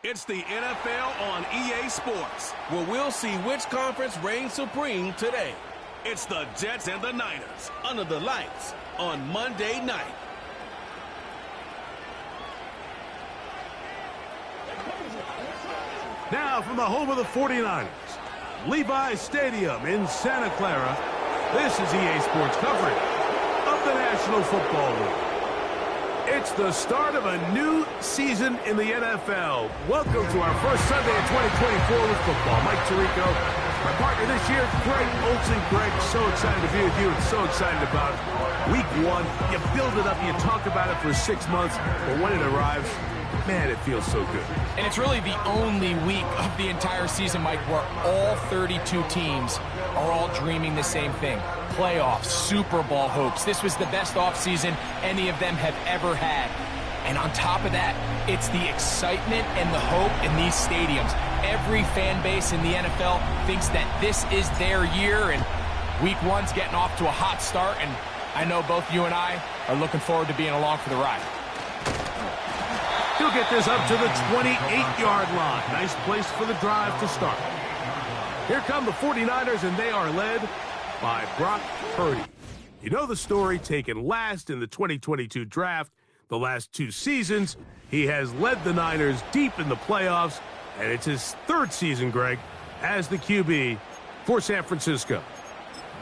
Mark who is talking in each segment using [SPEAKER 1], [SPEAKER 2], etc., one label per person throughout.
[SPEAKER 1] It's the NFL on EA Sports, where we'll see which conference reigns supreme today. It's the Jets and the Niners, under the lights, on Monday night.
[SPEAKER 2] Now from the home of the 49ers, Levi's Stadium in Santa Clara, this is EA Sports coverage of the National Football League. It's the start of a new season in the NFL. Welcome to our first Sunday in 2024 with football. Mike Tirico, my partner this year, Greg Olsen. Greg, so excited to be with you and so excited about week one. You build it up, you talk about it for 6 months, but when it arrives, man, it feels so good.
[SPEAKER 3] And it's really the only week of the entire season, Mike, where all 32 teams are all dreaming the same thing. Playoffs, Super Bowl hopes. This was the best offseason any of them have ever had. And on top of that, it's the excitement and the hope in these stadiums. Every fan base in the NFL thinks that this is their year, and week one's getting off to a hot start, and I know both you and I are looking forward to being along for the ride.
[SPEAKER 2] He'll get this up to the 28-yard line. Nice place for the drive to start. Here come the 49ers, and they are led by Brock Purdy. You know the story, taken last in the 2022 draft. The last 2 seasons, he has led the Niners deep in the playoffs, and it's his 3rd season, Greg, as the QB for San Francisco.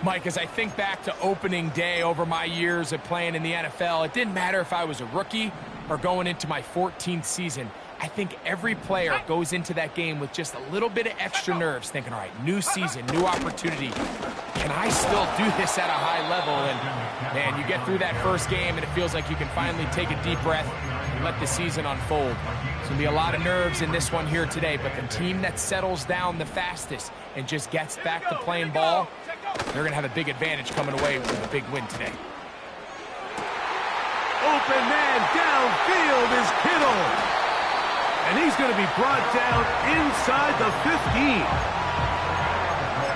[SPEAKER 3] Mike, as I think back to opening day over my years of playing in the NFL, it didn't matter if I was a rookie or going into my 14th season. I think every player goes into that game with just a little bit of extra nerves, thinking, all right, new season, new opportunity. Can I still do this at a high level? And, man, you get through that first game, and it feels like you can finally take a deep breath and let the season unfold. There's going to be a lot of nerves in this one here today, but the team that settles down the fastest and just gets back to playing ball, they're going to have a big advantage coming away with a big win today.
[SPEAKER 2] Open man downfield is Kittle. And he's going to be brought down inside the 15.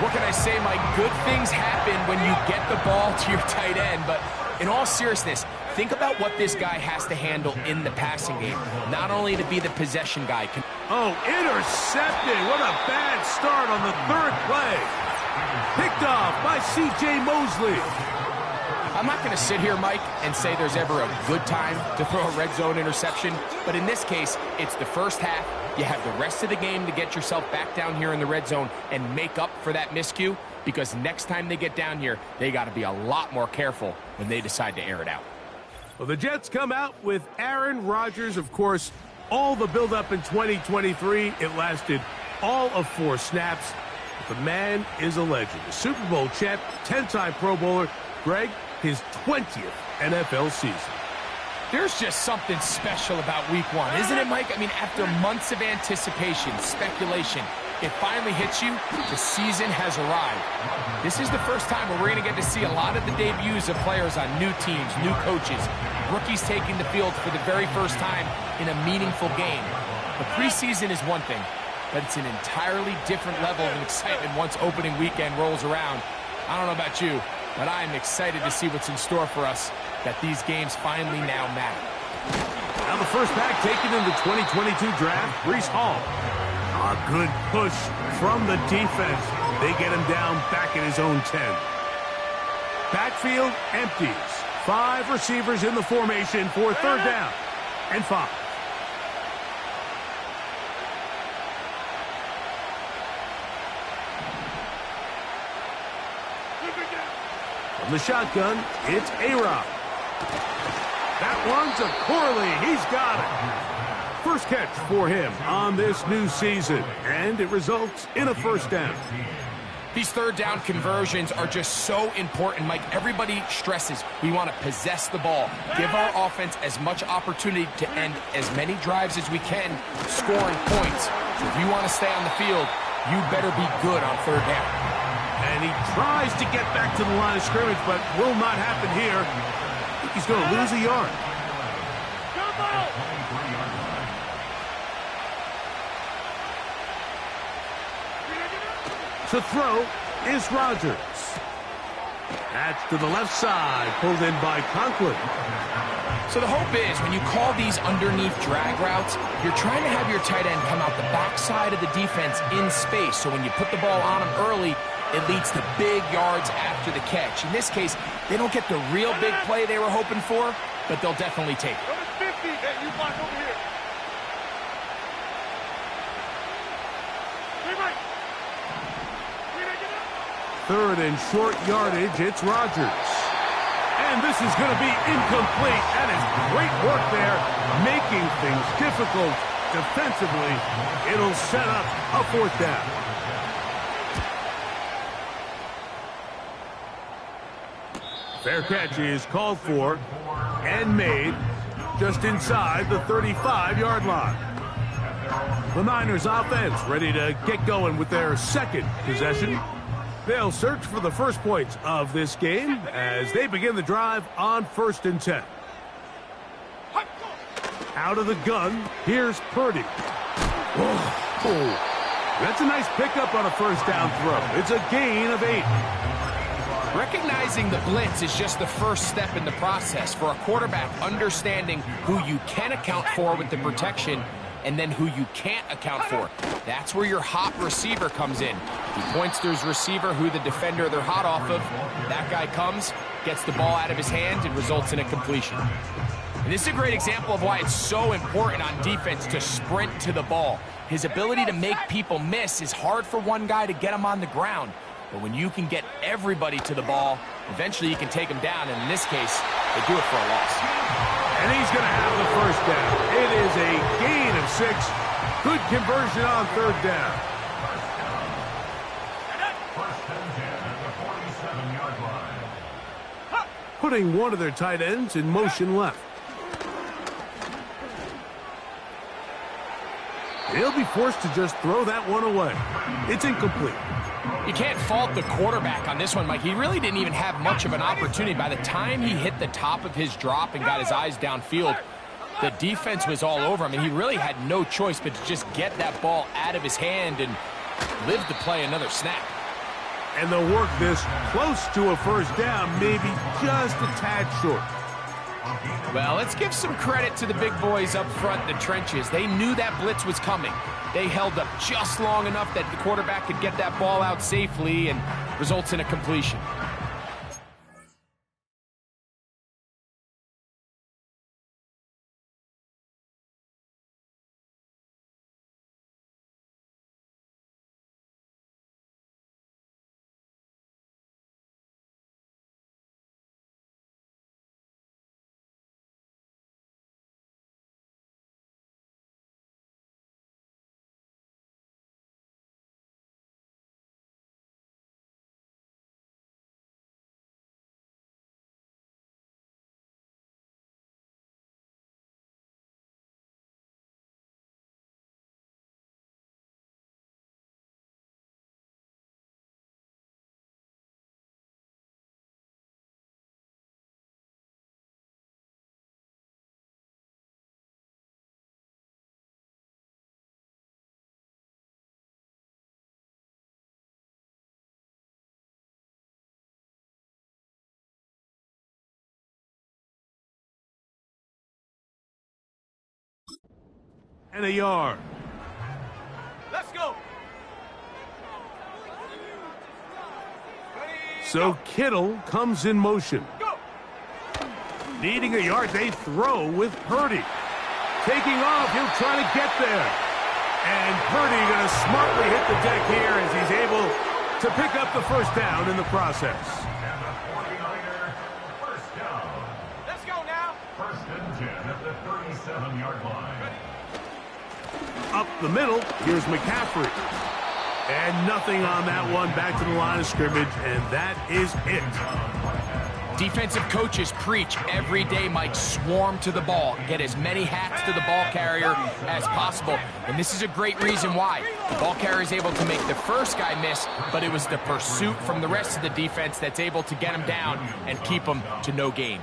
[SPEAKER 3] What can I say, Mike? Good things happen when you get the ball to your tight end. But in all seriousness, think about what this guy has to handle in the passing game. Not only to be the possession guy.
[SPEAKER 2] Oh, intercepted. What a bad start on the 3rd play. Picked off by C.J. Mosley.
[SPEAKER 3] I'm not going to sit here, Mike, and say there's ever a good time to throw a red zone interception, but in this case, it's the first half. You have the rest of the game to get yourself back down here in the red zone and make up for that miscue, because next time they get down here, they got to be a lot more careful when they decide to air it out.
[SPEAKER 2] Well, the Jets come out with Aaron Rodgers. Of course, all the buildup in 2023, it lasted all of 4 snaps. The man is a legend. A Super Bowl champ, 10-time Pro Bowler. Greg, his 20th NFL season.
[SPEAKER 3] There's just something special about week one, isn't it, Mike? I mean, after months of anticipation, speculation, it finally hits you. The season has arrived. This is the first time where we're going to get to see a lot of the debuts of players on new teams, new coaches, rookies taking the field for the very first time in a meaningful game. The preseason is one thing, but it's an entirely different level of excitement once opening weekend rolls around. I don't know about you, but I'm excited to see what's in store for us, that these games finally now matter.
[SPEAKER 2] Now the first back taken in the 2022 draft, Breece Hall. A good push from the defense. They get him down back in his own 10. Backfield empties. 5 receivers in the formation for 3rd down and 5. From the shotgun, it's A-Rod. That one's a Corley. He's got it. First catch for him on this new season, and it results in a 1st down.
[SPEAKER 3] These 3rd down conversions are just so important, Mike. Everybody stresses we want to possess the ball, give our offense as much opportunity to end as many drives as we can, scoring points. So if you want to stay on the field, you better be good on 3rd down.
[SPEAKER 2] And he tries to get back to the line of scrimmage, but will not happen here. I think he's going to lose a yard. To throw is Rodgers. That's to the left side, pulled in by Conklin.
[SPEAKER 3] So the hope is when you call these underneath drag routes, you're trying to have your tight end come out the backside of the defense in space. So when you put the ball on him early, it leads to big yards after the catch. In this case, they don't get the real big play they were hoping for, but they'll definitely take it.
[SPEAKER 4] 50. Hey, you block over here.
[SPEAKER 2] Third and short yardage, it's Rodgers. And this is going to be incomplete. That is great work there, making things difficult defensively. It'll set up a fourth down. Fair catch is called for and made just inside the 35-yard line. The Niners offense ready to get going with their second possession. They'll search for the first points of this game as they begin the drive on 1st and 10. Out of the gun, here's Purdy. Oh, that's a nice pickup on a first down throw. It's a gain of 8.
[SPEAKER 3] Recognizing the blitz is just the first step in the process for a quarterback understanding who you can account for with the protection and then who you can't account for. That's where your hot receiver comes in. He points to his receiver, who the defender they're hot off of. That guy comes, gets the ball out of his hand, and results in a completion. And this is a great example of why it's so important on defense to sprint to the ball. His ability to make people miss is hard for one guy to get him on the ground. But when you can get everybody to the ball, eventually you can take them down. And in this case, they do it for a loss.
[SPEAKER 2] And he's going to have the first down. It is a gain of 6. Good conversion on 3rd down. Putting one of their tight ends in motion left. They'll be forced to just throw that one away. It's incomplete.
[SPEAKER 3] You can't fault the quarterback on this one, Mike. He really didn't even have much of an opportunity. By the time he hit the top of his drop and got his eyes downfield, the defense was all over him, and he really had no choice but to just get that ball out of his hand and live to play another snap.
[SPEAKER 2] And they'll work this close to a first down, maybe just a tad short.
[SPEAKER 3] Well, let's give some credit to the big boys up front in the trenches. They knew that blitz was coming. They held up just long enough that the quarterback could get that ball out safely and results in a completion.
[SPEAKER 2] And a yard.
[SPEAKER 4] Let's go.
[SPEAKER 2] So Kittle comes in motion. Needing a yard, they throw with Purdy. Taking off, he'll try to get there. And Purdy going to smartly hit the deck here as he's able to pick up the first down in the process.
[SPEAKER 5] And the 49er, first down.
[SPEAKER 4] Let's go now.
[SPEAKER 5] 1st and 10 at the 37-yard line.
[SPEAKER 2] Up the middle, here's McCaffrey. And nothing on that one. Back to the line of scrimmage, and that is it.
[SPEAKER 3] Defensive coaches preach every day, Mike, swarm to the ball. Get as many hacks to the ball carrier as possible. And this is a great reason why. The ball carrier is able to make the first guy miss, but it was the pursuit from the rest of the defense that's able to get him down and keep him to no gain.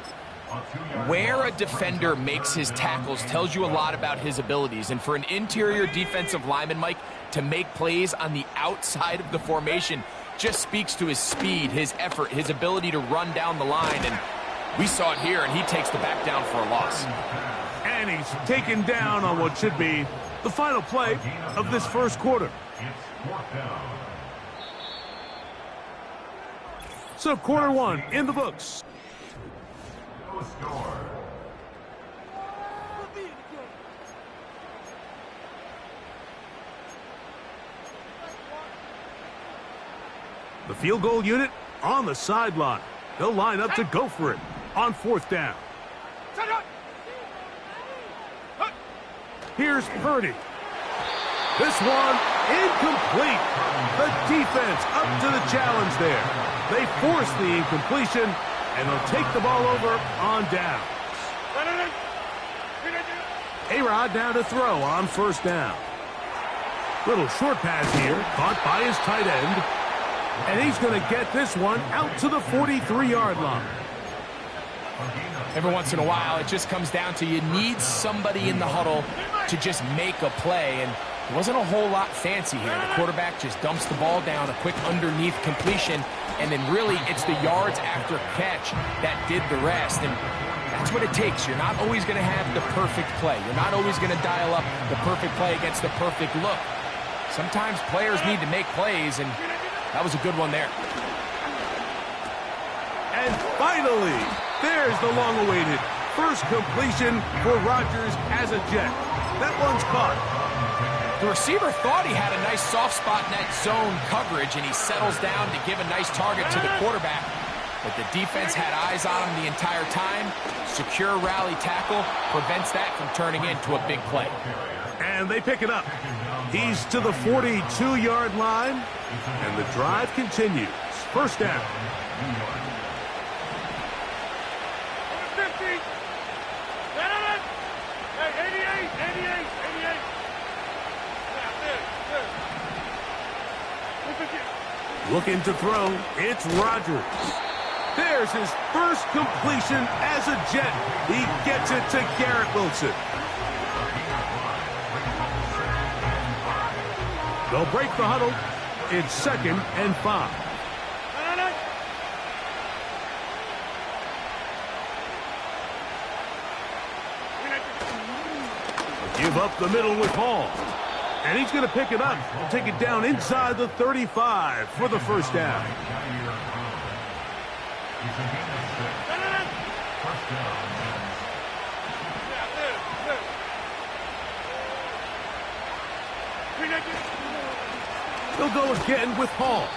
[SPEAKER 3] Where a defender makes his tackles tells you a lot about his abilities. And for an interior defensive lineman, Mike, to make plays on the outside of the formation, just speaks to his speed, his effort, his ability to run down the line, and we saw it here, and he takes the back down for a loss.
[SPEAKER 2] And he's taken down on what should be the final play of this first quarter. So quarter one in the books.
[SPEAKER 5] No score.
[SPEAKER 2] The field goal unit on the sideline. They'll line up to go for it on fourth down. Here's Purdy. This one incomplete. The defense up to the challenge there. They force the incompletion, and they'll take the ball over on downs. A-Rod now to throw on first down. Little short pass here, caught by his tight end. And he's going to get this one out to the 43-yard line.
[SPEAKER 3] Every once in a while, it just comes down to you need somebody in the huddle to just make a play. And it wasn't a whole lot fancy here. The quarterback just dumps the ball down, a quick underneath completion, and then really it's the yards after catch that did the rest. And that's what it takes. You're not always going to have the perfect play. You're not always going to dial up the perfect play against the perfect look. Sometimes players need to make plays, and that was a good one there.
[SPEAKER 2] And finally, there's the long-awaited first completion for Rodgers as a Jet. That one's caught.
[SPEAKER 3] The receiver thought he had a nice soft spot in that zone coverage, and he settles down to give a nice target to the quarterback. But the defense had eyes on him the entire time. Secure rally tackle prevents that from turning into a big play.
[SPEAKER 2] And they pick it up. He's to the 42-yard line, and the drive continues. First down. Looking to throw, it's Rodgers. There's his first completion as a Jet. He gets it to Garrett Wilson. They'll break the huddle. It's 2nd and 5. Give up the middle with Hall. And he's going to pick it up and take it down inside the 35 for the first down. He'll go again with Hall.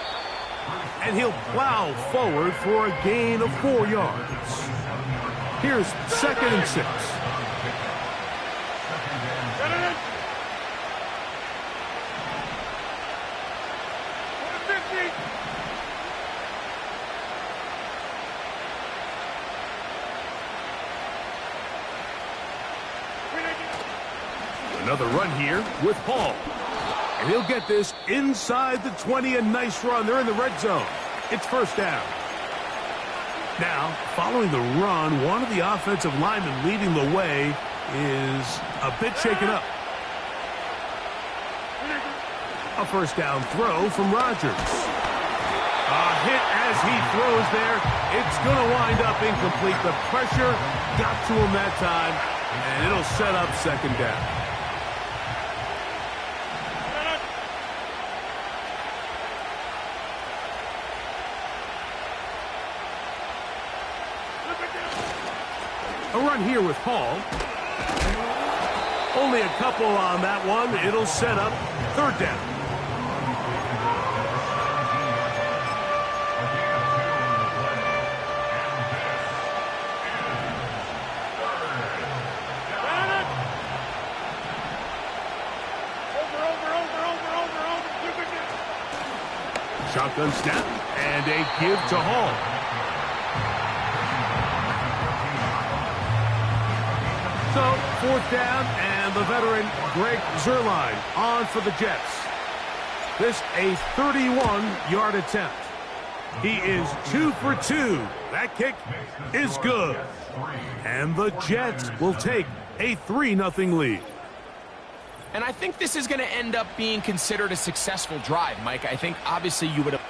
[SPEAKER 2] And he'll plow forward for a gain of 4 yards. Here's 2nd and 6. Another run here with Hall. And he'll get this inside the 20. A nice run. They're in the red zone. It's first down. Now, following the run, one of the offensive linemen leading the way is a bit shaken up. A first down throw from Rodgers. A hit as he throws there. It's going to wind up incomplete. The pressure got to him that time, and it'll set up second down. A run here with Hall. Only a couple on that one. It'll set up third down. Shotgun snap and a give to Hall. So, fourth down, and the veteran Greg Zuerlein on for the Jets. This a 31-yard attempt. He is 2 for 2. That kick is good. And the Jets will take a 3-0 lead.
[SPEAKER 3] And I think this is going to end up being considered a successful drive, Mike. I think obviously you would have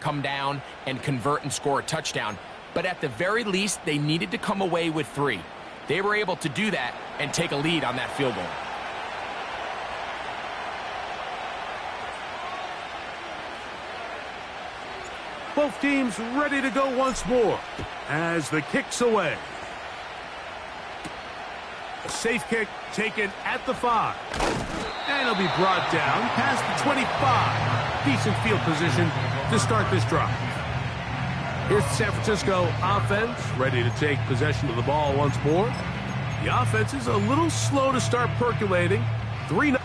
[SPEAKER 3] come down and convert and score a touchdown. But at the very least, they needed to come away with 3. They were able to do that and take a lead on that field goal.
[SPEAKER 2] Both teams ready to go once more as the kick's away. A safe kick taken at the 5. And it'll be brought down past the 25. Decent field position to start this drive. Here's the San Francisco offense ready to take possession of the ball once more. The offense is a little slow to start percolating. 3-0.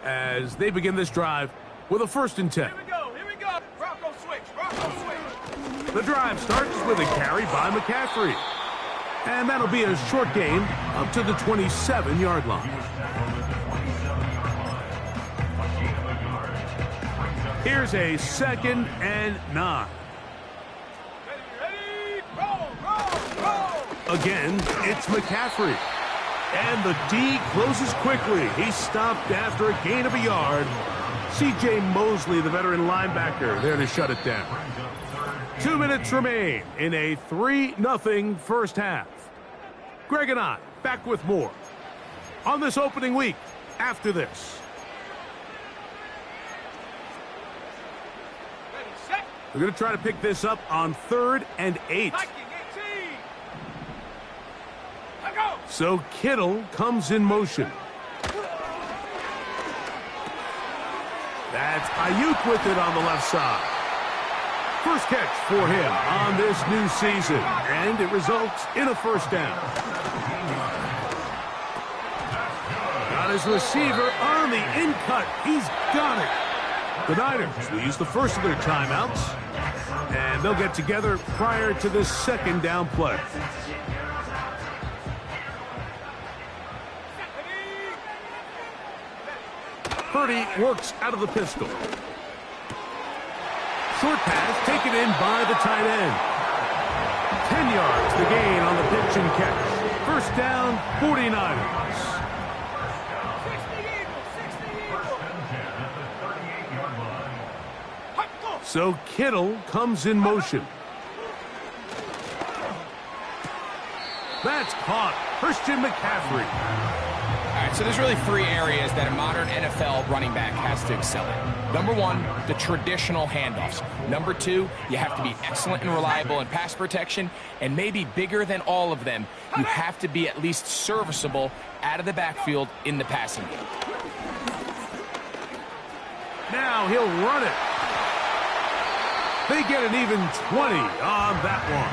[SPEAKER 2] As they begin this drive with a 1st and 10.
[SPEAKER 4] Here we go. Bronco switch.
[SPEAKER 2] The drive starts with a carry by McCaffrey. And that'll be a short gain up to the 27-yard line. Here's a 2nd and 9.
[SPEAKER 4] Ready, roll.
[SPEAKER 2] Again, it's McCaffrey. And the D closes quickly. He stopped after a gain of a yard. C.J. Mosley, the veteran linebacker, there to shut it down. 2 minutes remain in a 3-0 first half. Greg and I back with more on this opening week after this.
[SPEAKER 4] Ready, set.
[SPEAKER 2] We're going to try to pick this up on 3rd and 8.
[SPEAKER 4] Viking 18. Let go.
[SPEAKER 2] So Kittle comes in motion. That's Ayuk with it on the left side. First catch for him on this new season, and it results in a 1st down. Got his receiver on the in-cut. He's got it. The Niners will use the first of their timeouts, and they'll get together prior to this 2nd down play. Purdy works out of the pistol. Short pass taken in by the tight end. 10 yards the gain on the pitch and catch. 1st down, 49ers.
[SPEAKER 4] 60 Eagles.
[SPEAKER 2] So Kittle comes in motion. That's caught. Christian McCaffrey.
[SPEAKER 3] All right, so there's really 3 areas that a modern NFL running back has to excel in. Number 1, the traditional handoffs. Number 2, you have to be excellent and reliable in pass protection. And maybe bigger than all of them, you have to be at least serviceable out of the backfield in the passing game.
[SPEAKER 2] Now he'll run it. They get an even 20 on that one.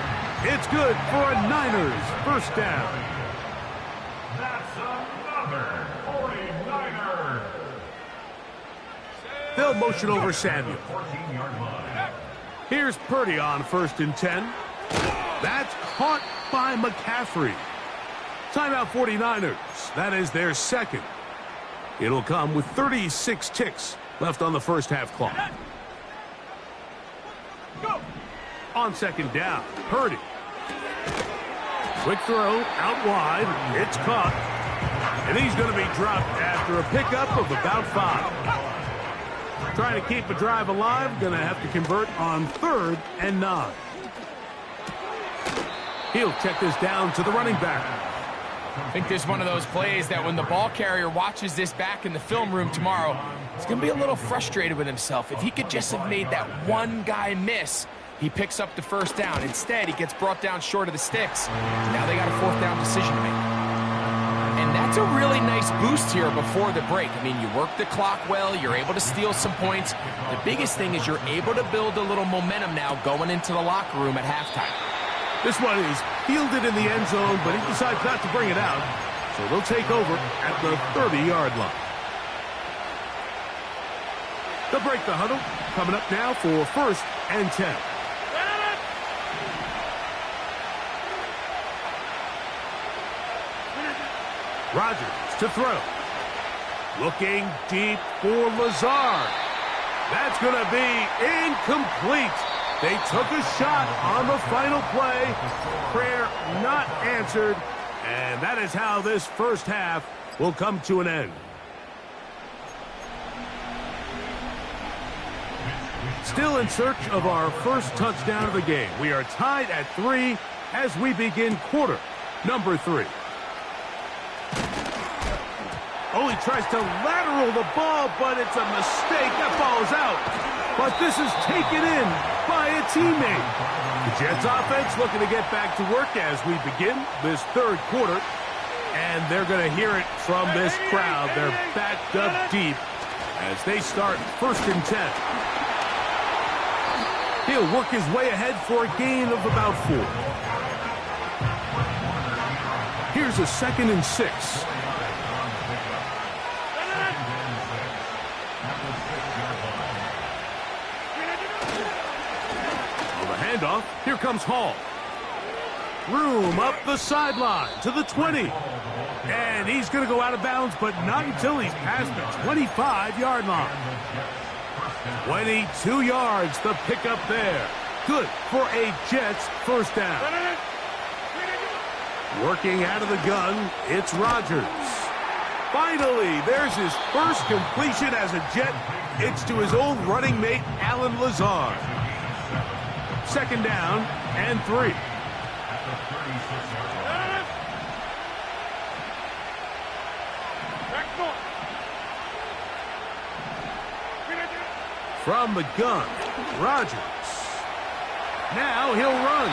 [SPEAKER 2] It's good for a Niners 1st down.
[SPEAKER 5] That's another 49er.
[SPEAKER 2] They'll motion over Samuel.
[SPEAKER 5] 14-yard line.
[SPEAKER 2] Here's Purdy on 1st and 10. That's caught by McCaffrey. Timeout 49ers. That is their 2nd. It'll come with 36 ticks left on the first half clock.
[SPEAKER 4] Go.
[SPEAKER 2] On 2nd down, Purdy. Quick throw, out wide. It's caught. And he's going to be dropped after a pickup of about 5. Trying to keep the drive alive, going to have to convert on 3rd and 9. He'll check this down to the running back.
[SPEAKER 3] I think this is one of those plays that when the ball carrier watches this back in the film room tomorrow, He's going to be a little frustrated with himself. If he could just have made that one guy miss, he picks up the first down. Instead, he gets brought down short of the sticks. Now they got a fourth down decision to make. And that's a really nice boost here before the break. I mean, you work the clock well, you're able to steal some points. The biggest thing is you're able to build a little momentum now going into the locker room at halftime.
[SPEAKER 2] This one is fielded in the end zone, but he decides not to bring it out. So they'll take over at the 30-yard line. They'll break the huddle. Coming up now for 1st and 10. Rodgers to throw. Looking deep for Lazard. That's going to be incomplete. They took a shot on the final play. Prayer not answered. And that is how this first half will come to an end. Still in search of our first touchdown of the game. We are tied at 3 as we begin quarter number 3. Oh, he tries to lateral the ball, but it's a mistake. That ball is out. But this is taken in by a teammate. The Jets offense looking to get back to work as we begin this third quarter. And they're going to hear it from this crowd. They're backed up deep as they start 1st and 10. He'll work his way ahead for a gain of about 4. Here's a 2nd and 6. Handoff. Here comes Hall. Room up the sideline to the 20. And he's going to go out of bounds, but not until he's past the 25-yard line. 22 yards, the pickup there. Good for a Jets first down. Working out of the gun, it's Rodgers. Finally, there's his first completion as a Jet. It's to his old running mate, Alan Lazard. 2nd down and 3. From the gun, Rodgers. Now he'll run.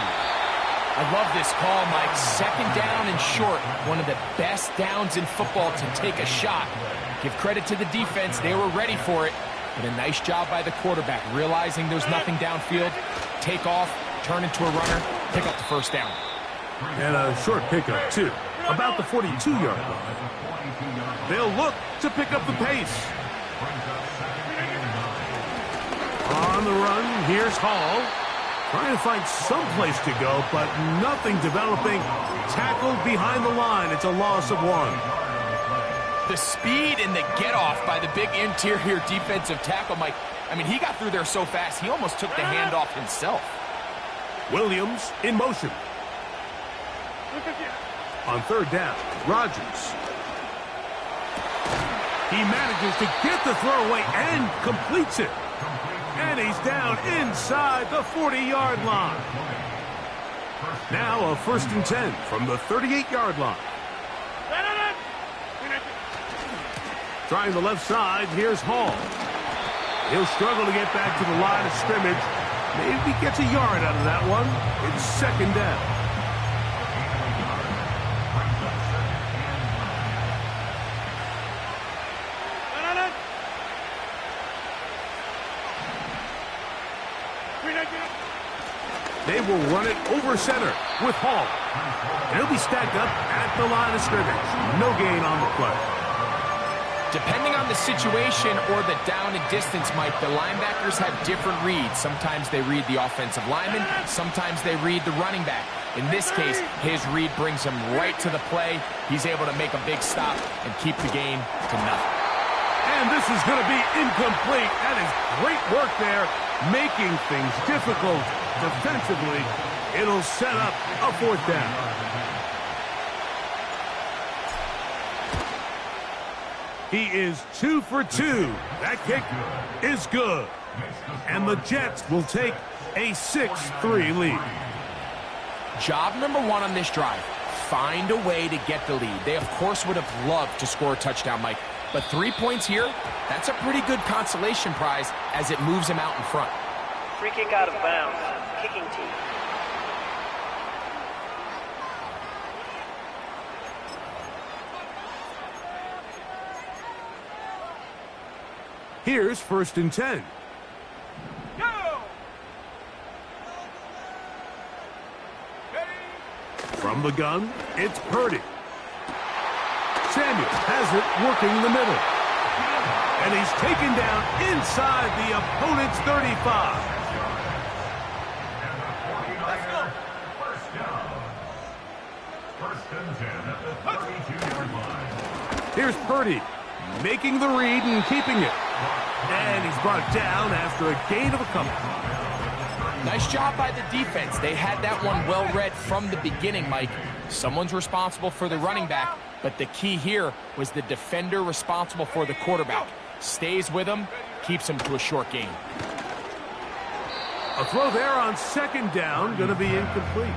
[SPEAKER 3] I love this call, Mike. 2nd down and short. One of the best downs in football to take a shot. Give credit to the defense. They were ready for it. But a nice job by the quarterback, realizing there's nothing downfield. Take off, turn into a runner, pick up the first down.
[SPEAKER 2] And a short pickup, too. About the 42-yard line. They'll look to pick up the pace. On the run, here's Hall. Trying to find some place to go, but nothing developing. Tackled behind the line. It's a loss of 1.
[SPEAKER 3] The speed and the get-off by the big interior defensive tackle, Mike. I mean, he got through there so fast, he almost took the handoff himself.
[SPEAKER 2] Williams in motion. On 3rd down, Rodgers. He manages to get the throwaway and completes it. And he's down inside the 40-yard line. Now a 1st and 10 from the 38-yard line. Trying the left side, here's Hall. He'll struggle to get back to the line of scrimmage. Maybe gets a yard out of that one. It's 2nd down. They will run it over center with Hall. And he'll be stacked up at the line of scrimmage. No gain on the play.
[SPEAKER 3] Depending on the situation or the down and distance, Mike, the linebackers have different reads. Sometimes they read the offensive lineman. Sometimes they read the running back. In this case, his read brings him right to the play. He's able to make a big stop and keep the gain to nothing.
[SPEAKER 2] And this is going to be incomplete. That is great work there, making things difficult defensively. It'll set up a 4th down. He is 2 for 2. That kick is good. And the Jets will take a 6-3 lead.
[SPEAKER 3] Job number 1 on this drive, find a way to get the lead. They, of course, would have loved to score a touchdown, Mike. But 3 points here, that's a pretty good consolation prize as it moves him out in front.
[SPEAKER 6] Free kick out of bounds. Kicking team.
[SPEAKER 2] Here's 1st and 10.
[SPEAKER 4] Go!
[SPEAKER 2] From the gun, it's Purdy. Samuel has it working the middle. And he's taken down inside the opponent's 35.
[SPEAKER 5] Let's go. First down. 1st and 10 at the 32-yard line.
[SPEAKER 2] Here's Purdy making the read and keeping it. And he's brought down after a gain of a couple.
[SPEAKER 3] Nice job by the defense. They had that one well read from the beginning, Mike. Someone's responsible for the running back, but the key here was the defender responsible for the quarterback. Stays with him, keeps him to a short gain.
[SPEAKER 2] A throw there on 2nd down, going to be incomplete.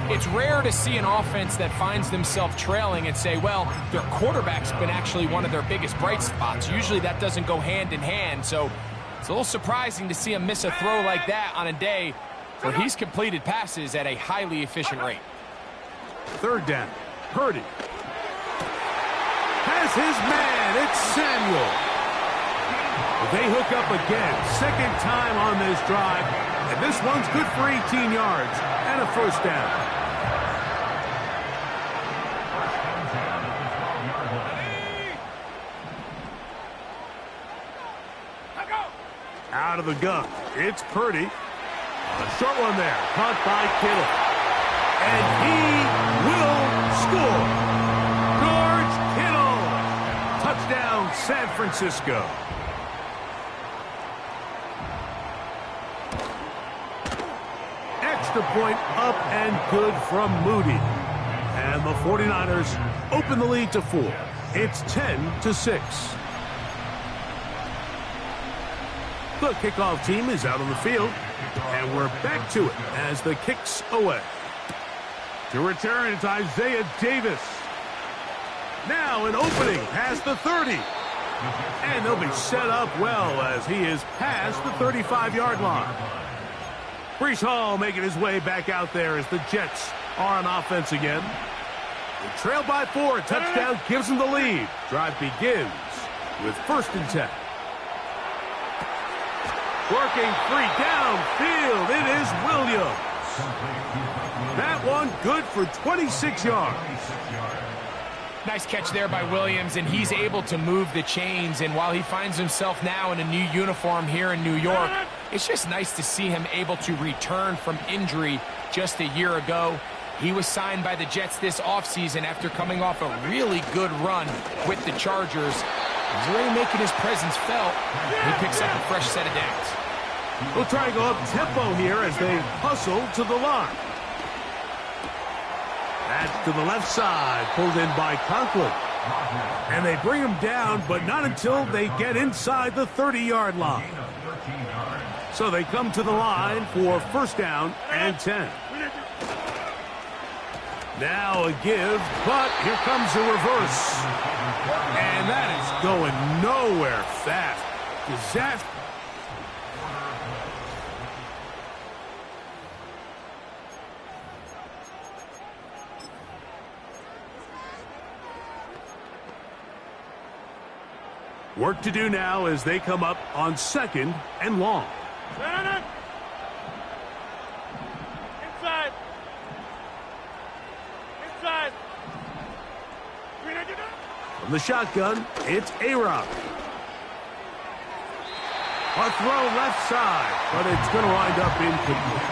[SPEAKER 3] It's rare to see an offense that finds themselves trailing and say, well, their quarterback's been actually one of their biggest bright spots. Usually that doesn't go hand in hand, so it's a little surprising to see him miss a throw like that on a day where he's completed passes at a highly efficient rate.
[SPEAKER 2] 3rd down. Purdy has his man. It's Samuel. They hook up again. 2nd time on this drive. And this one's good for 18 yards and a 1st down. Out of the gun. It's Purdy. A short one there. Caught by Kittle. And he will score. George Kittle. Touchdown, San Francisco. Extra point up and good from Moody. And the 49ers open the lead to 4. It's 10-6. The kickoff team is out on the field, and we're back to it as the kick's away. To return, it's Isaiah Davis. Now an opening past the 30. And they'll be set up well as he is past the 35-yard line. Breece Hall making his way back out there as the Jets are on offense again. They trail by 4. Touchdown gives them the lead. Drive begins with 1st and 10. Working free downfield. It is Williams. That one good for 26 yards.
[SPEAKER 3] Nice catch there by Williams, and he's able to move the chains. And while he finds himself now in a new uniform here in New York, it's just nice to see him able to return from injury just a year ago. He was signed by the Jets this offseason after coming off a really good run with the Chargers. He's already making his presence felt. He picks up a fresh set of downs.
[SPEAKER 2] We'll try to go up tempo here as they hustle to the line. That's to the left side, pulled in by Conklin. And they bring him down, but not until they get inside the 30-yard line. So they come to the line for 1st down and 10. Now a give, but here comes a reverse. And that is going nowhere fast. Disaster. Work to do now as they come up on 2nd and long.
[SPEAKER 4] Inside. Inside.
[SPEAKER 2] From the shotgun, it's A-Rob. A throw left side, but it's going to wind up incomplete.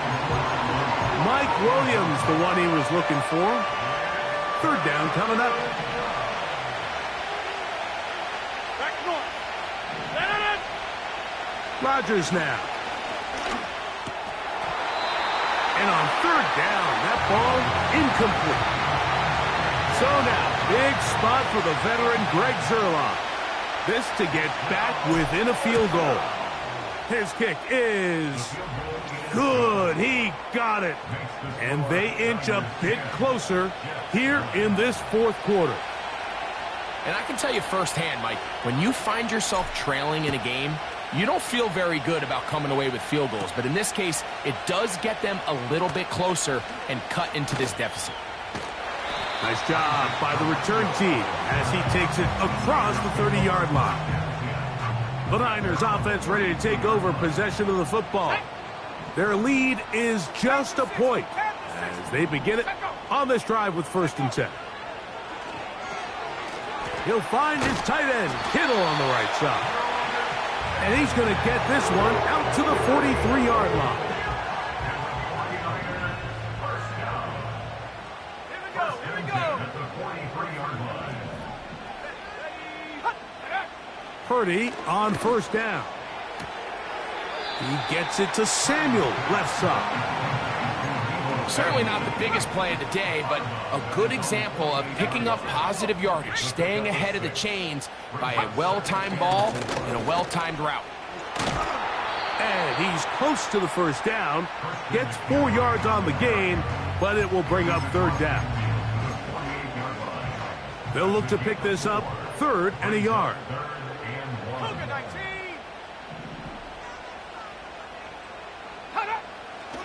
[SPEAKER 2] Mike Williams, the one he was looking for. 3rd down coming up. Rodgers now. And on 3rd down, that ball incomplete. So now, big spot for the veteran Greg Zerline. This to get back within a field goal. His kick is good. He got it. And they inch a bit closer here in this 4th quarter.
[SPEAKER 3] And I can tell you firsthand, Mike, when you find yourself trailing in a game, you don't feel very good about coming away with field goals. But in this case, it does get them a little bit closer and cut into this deficit.
[SPEAKER 2] Nice job by the return team as he takes it across the 30-yard line. The Niners offense ready to take over possession of the football. Their lead is just a point as they begin it on this drive with 1st and 10. He'll find his tight end, Kittle, on the right side. And he's going to get this one out to the 43-yard line.
[SPEAKER 4] Here we go.
[SPEAKER 2] Purdy on 1st down. He gets it to Samuel, left side.
[SPEAKER 3] Certainly not the biggest play of the day, but a good example of picking up positive yardage, staying ahead of the chains by a well-timed ball and a well-timed route.
[SPEAKER 2] And he's close to the 1st down, gets 4 yards on the gain, but it will bring up 3rd down. They'll look to pick this up 3rd and a yard.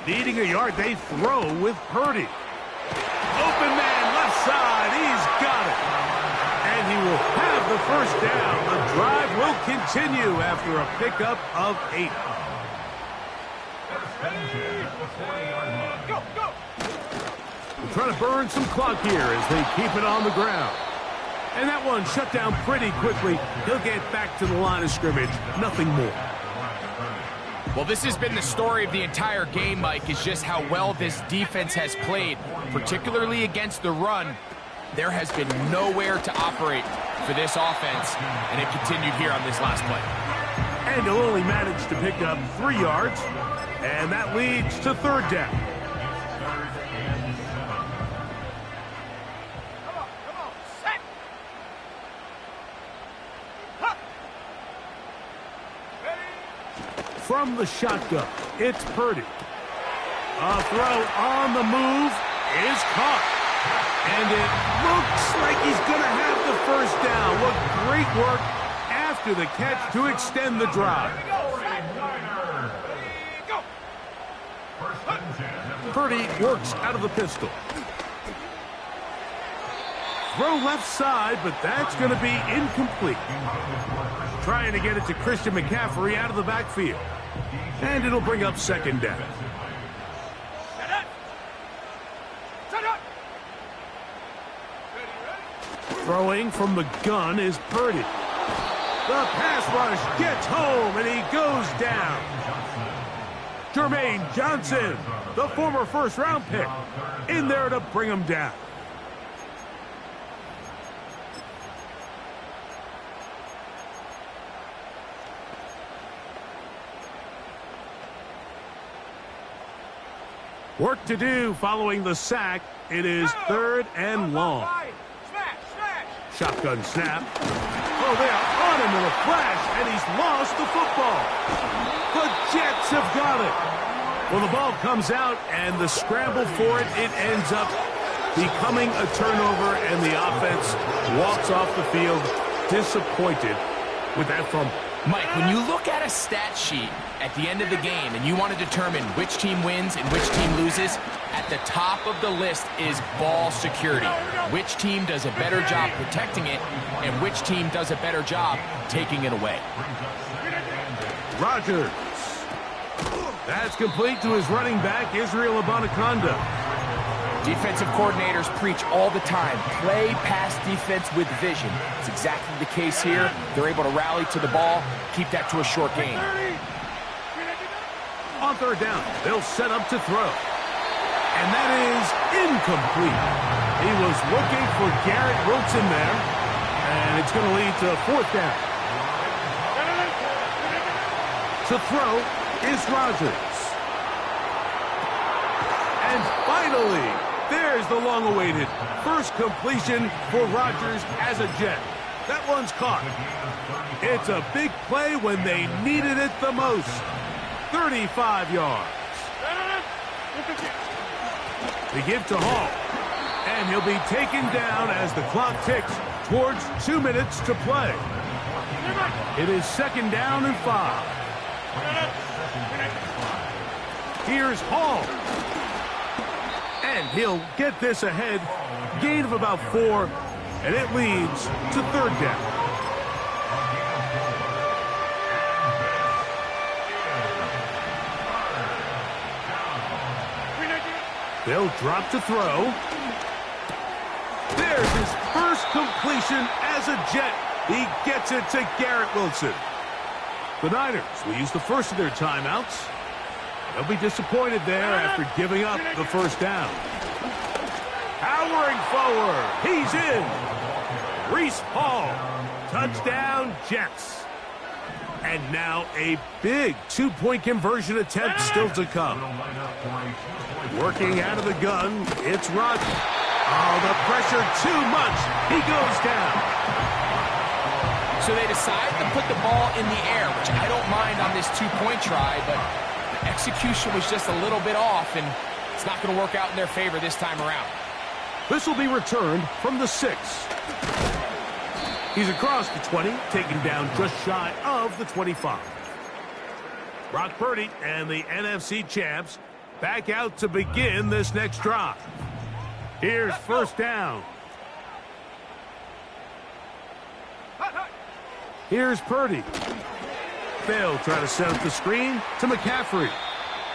[SPEAKER 2] Needing a yard, they throw with Purdy. Open man, left side, he's got it. And he will have the 1st down. The drive will continue after a pickup of 8. They're trying to burn some clock here as they keep it on the ground. And that one shut down pretty quickly. He'll get back to the line of scrimmage, nothing more.
[SPEAKER 3] Well, this has been the story of the entire game, Mike, is just how well this defense has played, particularly against the run. There has been nowhere to operate for this offense, and it continued here on this last play.
[SPEAKER 2] And he'll only manage to pick up 3 yards, and that leads to 3rd down. From the shotgun, it's Purdy. A throw on the move is caught. And it looks like he's going to have the 1st down. What great work after the catch to extend the drive. Purdy works out of the pistol. Throw left side, but that's going to be incomplete. Trying to get it to Christian McCaffrey out of the backfield. And it'll bring up 2nd down. Throwing from the gun is Purdy. The pass rush gets home, and he goes down. Jermaine Johnson, the former 1st-round pick, in there to bring him down. Work to do following the sack. It is 3rd and long. Shotgun snap. Oh, they are on him in a flash, and he's lost the football. The Jets have got it. Well, the ball comes out, and the scramble for it, it ends up becoming a turnover, and the offense walks off the field disappointed with that fumble.
[SPEAKER 3] Mike, when you look at a stat sheet at the end of the game and you want to determine which team wins and which team loses, at the top of the list is ball security. Which team does a better job protecting it and which team does a better job taking it away.
[SPEAKER 2] Rodgers. That's complete to his running back, Israel Abanikanda.
[SPEAKER 3] Defensive coordinators preach all the time, play pass defense with vision. It's exactly the case here. They're able to rally to the ball, keep that to a short gain.
[SPEAKER 2] On 3rd down, they'll set up to throw. And that is incomplete. He was looking for Garrett Wilson there, and it's going to lead to 4th down. To throw is Rodgers. And finally, there's the long-awaited first completion for Rodgers as a Jet. That one's caught. It's a big play when they needed it the most. 35 yards. They give to Hall. And he'll be taken down as the clock ticks towards 2 minutes to play. It is 2nd down and 5. Here's Hall. And he'll get this ahead. Gain of about 4, and it leads to 3rd down. They'll drop to throw. There's his first completion as a Jet. He gets it to Garrett Wilson. The Niners will use the first of their timeouts. They'll be disappointed there after giving up the 1st down. Powering forward. He's in. Reese Hall. Touchdown, Jets. And now a big 2-point conversion attempt still to come. Working out of the gun, it's Rodgers. Oh, the pressure too much. He goes down.
[SPEAKER 3] So they decide to put the ball in the air, which I don't mind on this 2-point try, but the execution was just a little bit off, and it's not going to work out in their favor this time around.
[SPEAKER 2] This will be returned from the 6. He's across the 20, taken down just shy of the 25. Brock Purdy and the NFC champs back out to begin this next drive. Here's 1st down. Here's Purdy. They'll try to set up the screen to McCaffrey.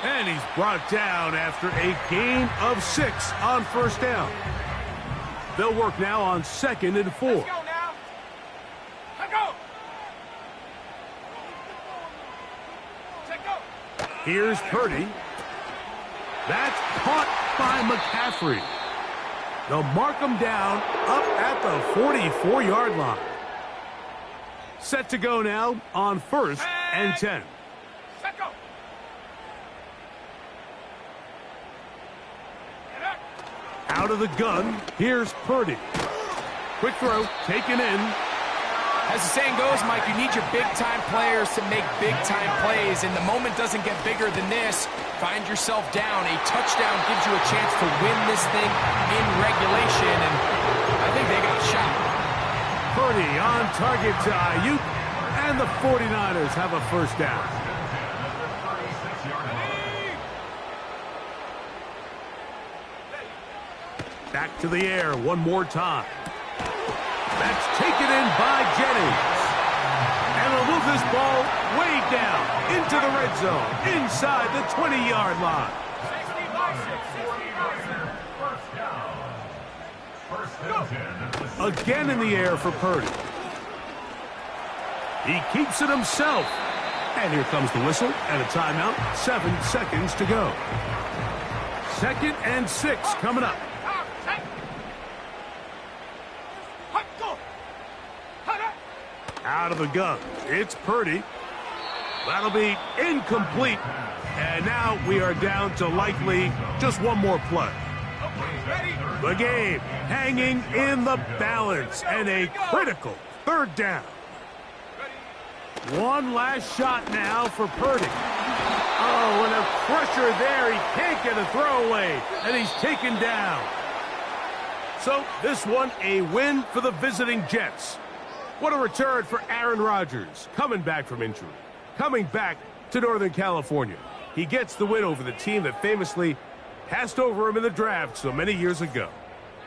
[SPEAKER 2] And he's brought down after a gain of 6 on 1st down. They'll work now on 2nd and 4.
[SPEAKER 4] Let's go now. Let's go. Let's go.
[SPEAKER 2] Here's Purdy. That's caught by McCaffrey. They'll mark him down up at the 44-yard line. Set to go now on 1st and 10.
[SPEAKER 4] Let's go.
[SPEAKER 2] Out of the gun, here's Purdy. Quick throw, taken in.
[SPEAKER 3] As the saying goes, Mike, you need your big-time players to make big-time plays, and the moment doesn't get bigger than this. Find yourself down. A touchdown gives you a chance to win this thing in regulation, and I think they got a shot.
[SPEAKER 2] Purdy on target to Ayuk, and the 49ers have a 1st down. Back to the air one more time. That's taken in by Jennings. And they'll move this ball way down into the red zone, inside the 20-yard line. Again in the air for Purdy. He keeps it himself. And here comes the whistle and a timeout. 7 seconds to go. 2nd and 6 coming up. Out of the gun. It's Purdy. That'll be incomplete. And now we are down to likely just one more play. The game hanging in the balance and a critical 3rd down. One last shot now for Purdy. Oh, and a pressure there. He can't get a throwaway, and he's taken down. So this one a win for the visiting Jets. What a return for Aaron Rodgers, coming back from injury, coming back to Northern California. He gets the win over the team that famously passed over him in the draft so many years ago,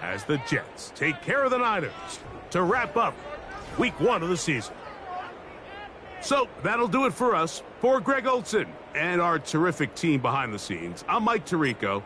[SPEAKER 2] as the Jets take care of the Niners to wrap up Week 1 of the season. So that'll do it for us. For Greg Olson and our terrific team behind the scenes, I'm Mike Tirico.